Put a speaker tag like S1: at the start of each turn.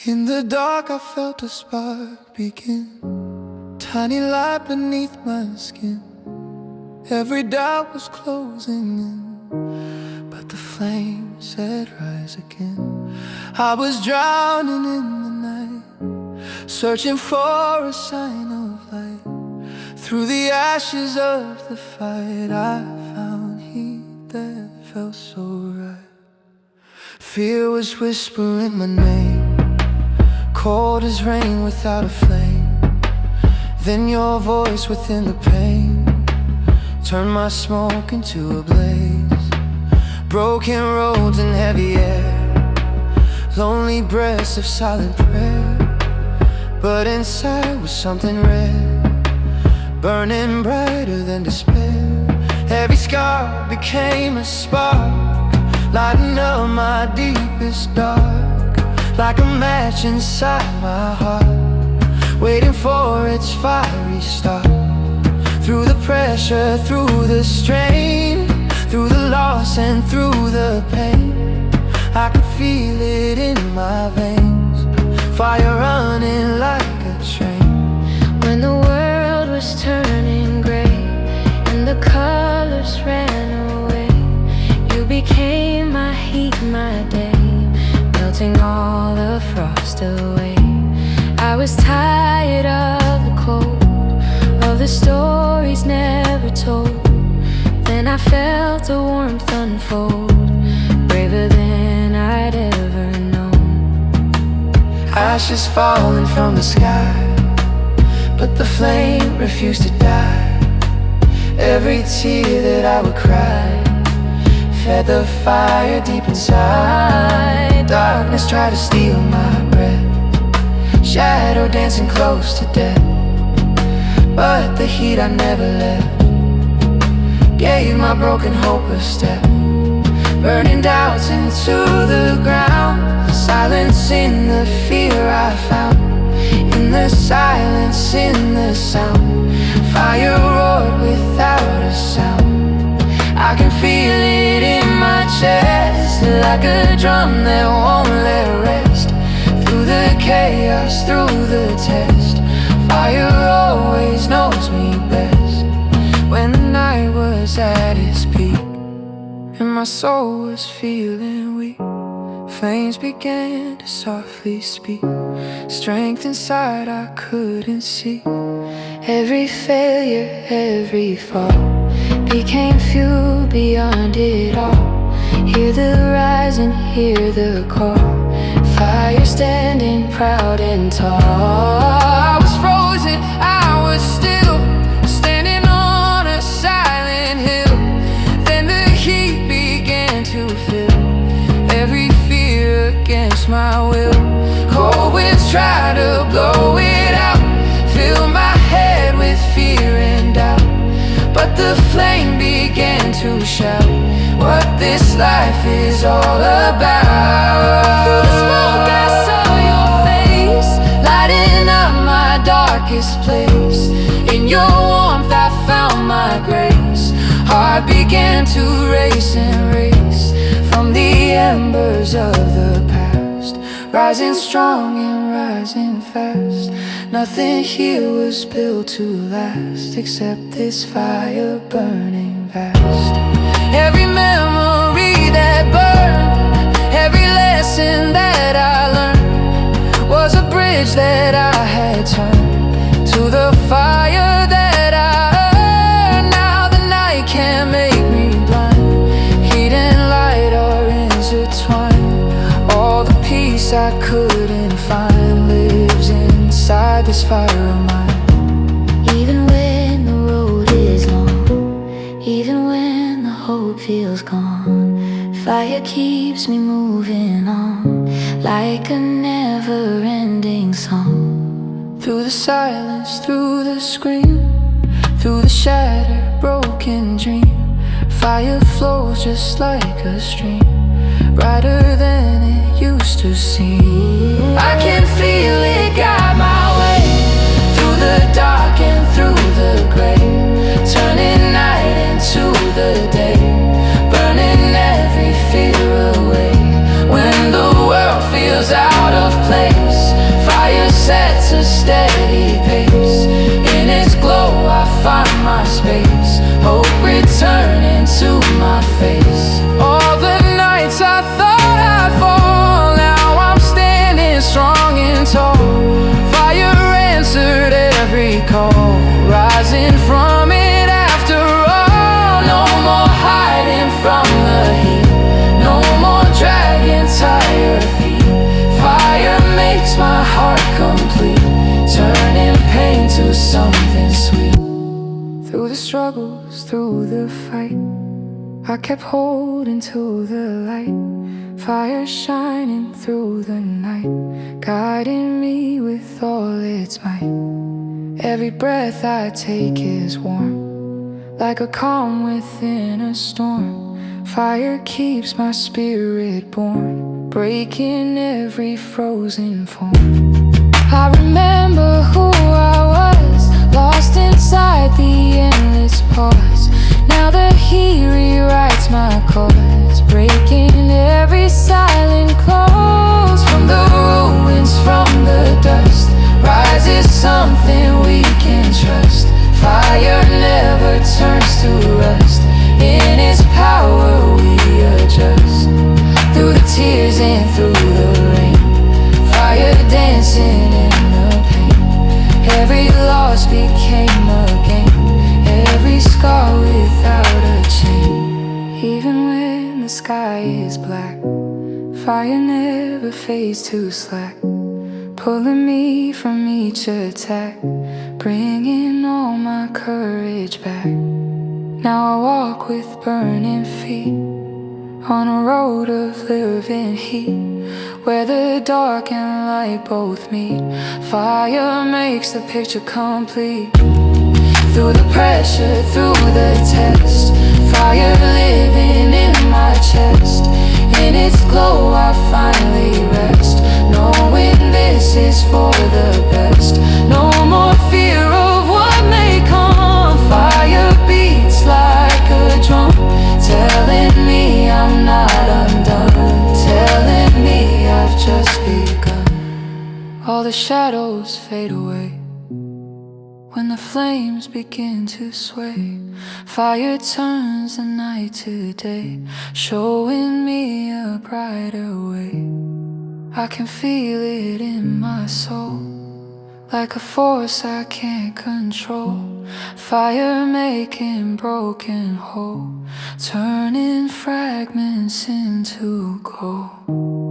S1: In the dark I felt a spark begin, tiny light beneath my skin. Every doubt was closing in, but the flame said rise again. I was drowning in the night, searching for a sign of light. Through the ashes of the fight I found heat that felt so right. Fear was whispering my name, cold as rain without a flame. Then your voice within the pain turned my smoke into a blaze. Broken roads and heavy air, lonely breaths of silent prayer. But inside was something rare, burning brighter than despair. Every scar became a spark, lighting up my deepest dark. Like a match inside my heart, waiting for its fiery start. Through the pressure, through the strain, through the loss and through the pain, I could feel it in my veins, fire running like a train.
S2: When the world was turning gray and the colors ran away, you became my heat, my day, melting all the frost away. I was tired of the cold, of the stories never told. Then I felt a warmth unfold, braver than I'd ever known.
S1: Ashes falling from the sky, but the flame refused to die. Every tear that I would cry fed the fire deep inside. Darkness tried to steal my breath, shadow dancing close to death. But the heat I never left gave my broken hope a step, burning doubts into the ground. Silence in the fear I found, in the silence, in the sound. Fire roared without a sound. I can feel it in my chest, like a drum that won't let rest. Through the chaos, through the test, fire always knows me best. When the night was at its peak and my soul was feeling weak, flames began to softly speak, strength inside I couldn't see. Every failure, every fall became fuel beyond it all. Hear the rise and hear the call, fire standing proud and tall. I was frozen, I was still, standing on a silent hill. Then the heat began to fill every fear against my will. Cold winds try to blow it out, fill my head with fear and doubt. But the flame began to shout what this life is all about. Through the smoke I saw your face, lighting up my darkest place. In your warmth I found my grace. Heart began to race and race from the embers of the past, rising strong and rising fast. Nothing here was built to last except this fire burning vast. Every memory that burned, every lesson that I learned, was a bridge that I had turned to the fire that I earned. Now the night can't make me blind, heat and light are intertwined. All the peace I couldn't find lives inside this fire of mine.
S2: Even when the road is long, even when the hope feels gone, fire keeps me moving on, like a never-ending song.
S1: Through the silence, through the scream, through the shattered, broken dream, fire flows just like a stream, brighter than it used to seem. I can feel it guide my way through the dark and through the gray, turning night into the day, burning every fear away. When the world feels out of place. Fire sets a steady pace. In its glow I find my space. Hope returning to my face. All the nights I thought I'd fall, now I'm standing strong and tall. Fire answered every call, rising from it after all. No more hiding from the heat, no more dragging tired feet. Fire makes my heart complete, turning pain to something sweet. Through the struggles, through the fight, I kept holding to the light. Fire shining through the night, guiding me with all its might. Every breath I take is warm, like a calm within a storm. Fire keeps my spirit born, breaking every frozen form. I remember who I was, lost inside the endless pause. Now the heat rewrites my cause, breaking every silent close. From the ruins, from the dust, rises something we can trust. Fire never turns to rust, in its power we adjust. Through the tears and through the rain, fire dancing in the pain. Every loss became a gain, every scar without a chain. Even when the sky is black, fire never fades to slack, pulling me from each attack, bringing all my courage back. Now I walk with burning feet on a road of living heat, where the dark and light both meet. Fire makes the picture complete. Through the pressure, through the test, fire living in my chest. In its glow I finally rest, knowing this is for the best. No more fear of what may come. Fire beats like a drum, telling me I'm not undone, telling me I've just begun. All the shadows fade away when the flames begin to sway. Fire turns the night to day, showing me a brighter way. I can feel it in my soul, like a force I can't control. Fire making broken whole, turning fragments into gold.